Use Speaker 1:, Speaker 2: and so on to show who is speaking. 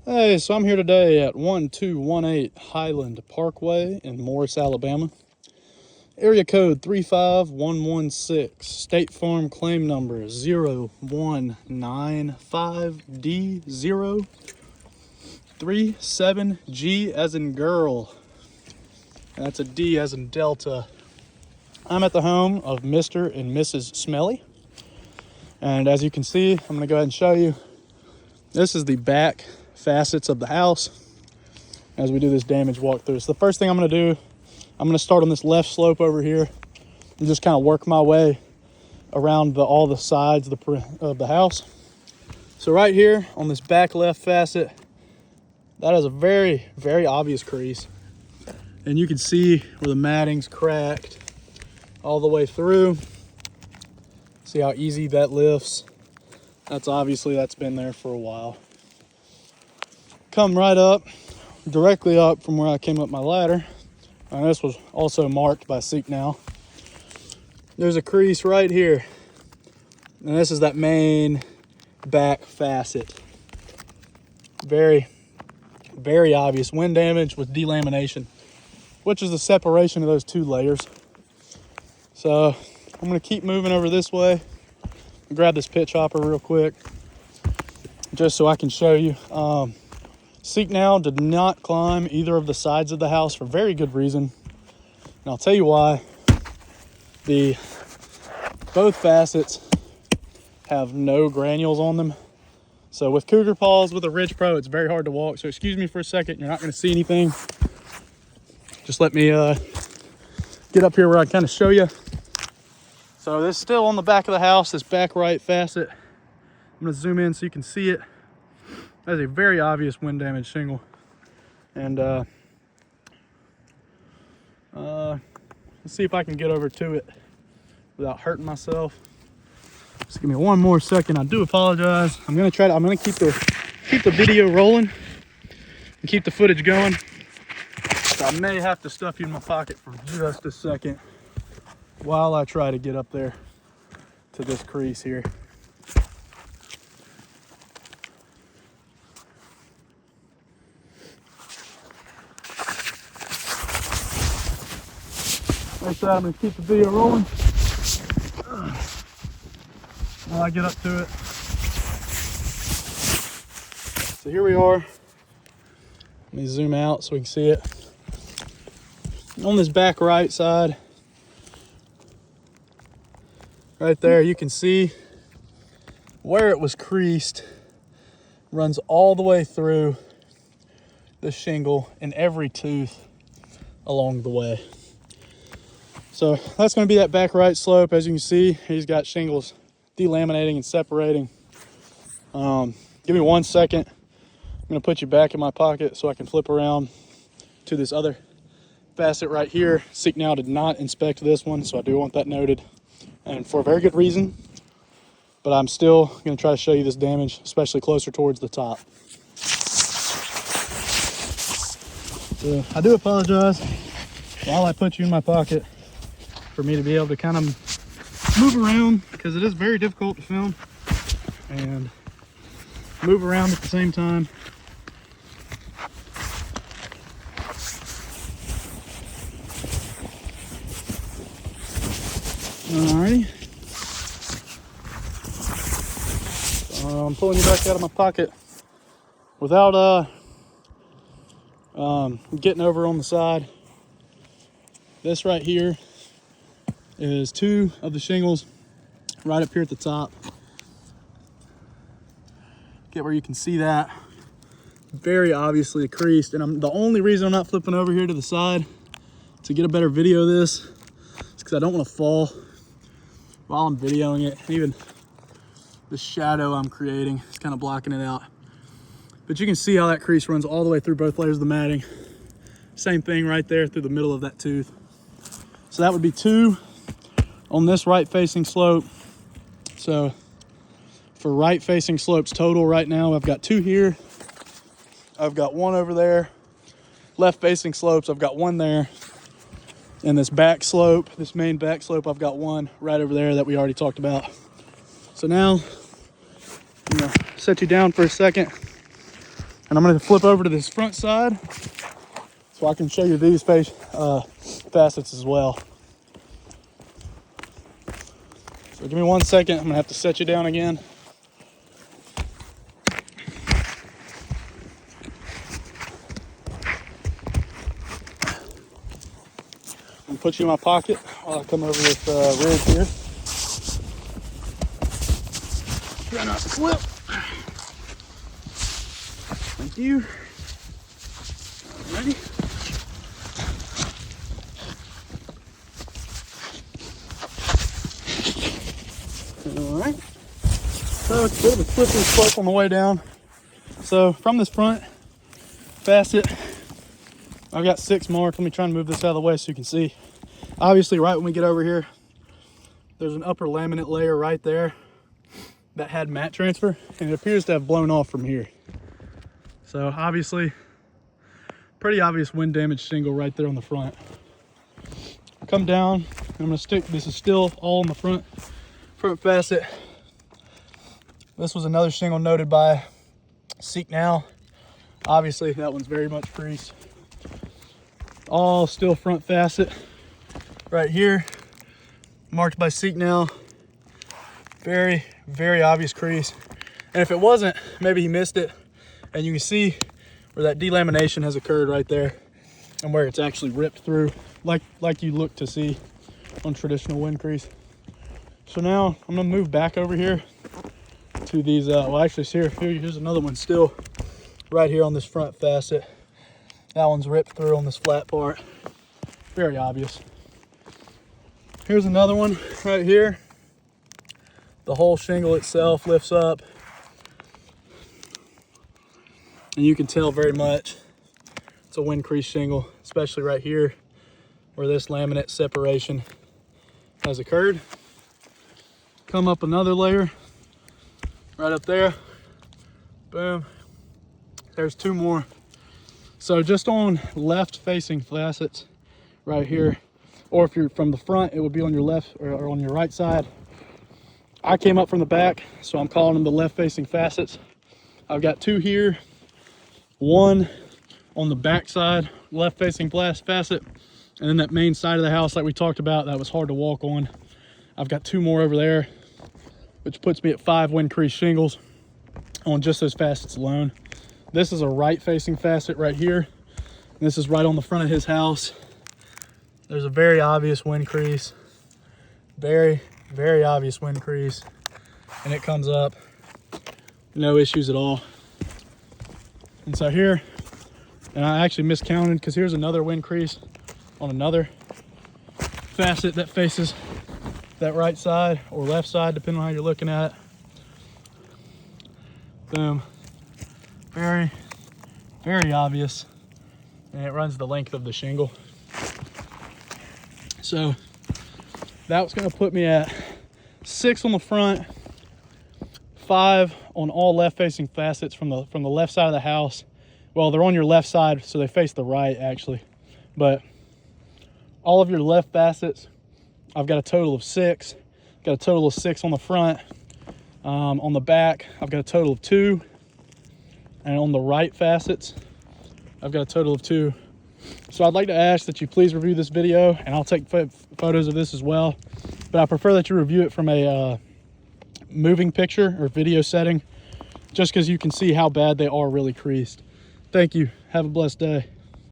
Speaker 1: Hey, so I'm here today at 1218 Highland Parkway in Morris, Alabama. Area code 35116. State Farm claim number 0195D037G as in girl. That's a D as in Delta. I'm at the home of Mr. and Mrs. Smelley. And as you can see, I'm going to go ahead and show you. This is the back facets of the house as we do this damage walkthrough. So the first thing I'm going to do, I'm going to start on this left slope over here and just kind of work my way around all the sides of the house. So right here on this back left facet, that is a very, very obvious crease. And you can see where the matting's cracked all the way through. See how easy that lifts? That's been there for a while. Come right up, directly up from where I came up my ladder. And this was also marked by Seek Now. There's a crease right here. And this is that main back facet. Very, very obvious wind damage with delamination, which is the separation of those two layers. So I'm gonna keep moving over this way. Grab this pitch hopper real quick, just so I can show you. Seek Now did not climb either of the sides of the house for very good reason. And I'll tell you why. Both facets have no granules on them. So with cougar paws with a Ridge Pro, it's very hard to walk. So excuse me for a second, you're not gonna see anything. Just let me get up here where I kind of show you. So this is still on the back of the house, this back right facet. I'm gonna zoom in so you can see it. That's a very obvious wind damage shingle. And let's see if I can get over to it without hurting myself. Just give me one more second. I do apologize. I'm gonna keep the video rolling and keep the footage going. So I may have to stuff you in my pocket for just a second while I try to get up there to this crease here. Like that, I'm gonna keep the video rolling while I get up to it. So here we are. Let me zoom out so we can see it. On this back right side, right there, you can see where it was creased. Runs all the way through the shingle and every tooth along the way. So that's going to be that back right slope. As you can see, he's got shingles delaminating and separating. Give me 1 second. I'm going to put you back in my pocket so I can flip around to this other facet right here. Seek Now did not inspect this one, so I do want that noted, and for a very good reason. But I'm still going to try to show you this damage, especially closer towards the top. So I do apologize while I put you in my pocket for me to be able to kind of move around, because it is very difficult to film and move around at the same time. Alrighty. I'm pulling you back out of my pocket without getting over on the side. This right here is two of the shingles right up here at the top. Get where you can see that. Very obviously creased, and the only reason I'm not flipping over here to the side to get a better video of this is because I don't want to fall while I'm videoing it. Even the shadow I'm creating is kind of blocking it out. But you can see how that crease runs all the way through both layers of the matting. Same thing right there through the middle of that tooth. So that would be two on this right facing slope. So for right facing slopes total right now, I've got two here. I've got one over there. Left facing slopes, I've got one there. And this back slope, this main back slope, I've got one right over there that we already talked about. So now, I'm gonna set you down for a second. And I'm gonna flip over to this front side so I can show you these facets as well. So give me 1 second, I'm gonna have to set you down again. I'm gonna put you in my pocket while I come over this ridge here. Try not to slip. Thank you. Alrighty. Alright. So it's a bit of a slippery slope on the way down. So from this front facet, I've got 6 marked. Let me try and move this out of the way so you can see. Obviously, right when we get over here, there's an upper laminate layer right there that had mat transfer, and it appears to have blown off from here. So obviously, pretty obvious wind damage shingle right there on the front. Come down, I'm gonna stick, this is still all in the front facet. This was another shingle noted by Seek Now. Obviously, that one's very much creased. All still front facet right here, marked by Seek Now. Very, very obvious crease. And if it wasn't, maybe he missed it. And you can see where that delamination has occurred right there and where it's actually ripped through like you look to see on traditional wind crease. So now I'm gonna move back over here to these, well actually here's another one still right here on this front facet. That one's ripped through on this flat part. Very obvious. Here's another one right here. The whole shingle itself lifts up. And you can tell very much it's a wind crease shingle, especially right here where this laminate separation has occurred. Come up another layer, right up there. Boom. There's 2 more. So just on left facing facets right here, or if you're from the front, it would be on your left or on your right side. I came up from the back, so I'm calling them the left facing facets. I've got 2 here, 1 on the back side, left facing facet, and then that main side of the house like we talked about, that was hard to walk on. I've got 2 more over there, which puts me at 5 wind crease shingles on just those facets alone. This is a right facing facet right here. This is right on the front of his house. There's a very obvious wind crease. Very, very obvious wind crease. And it comes up, no issues at all. And so here, and I actually miscounted because here's another wind crease on another facet that faces that right side or left side, depending on how you're looking at it. Boom. Very, very obvious. And it runs the length of the shingle. So that's gonna put me at 6 on the front, 5 on all left facing facets from the left side of the house. Well, they're on your left side, so they face the right actually. But all of your left facets, I've got a total of 6. Got a total of 6 on the front. On the back, I've got a total of 2. And on the right facets, I've got a total of 2. So I'd like to ask that you please review this video, and I'll take photos of this as well. But I prefer that you review it from a moving picture or video setting, just because you can see how bad they are really creased. Thank you. Have a blessed day.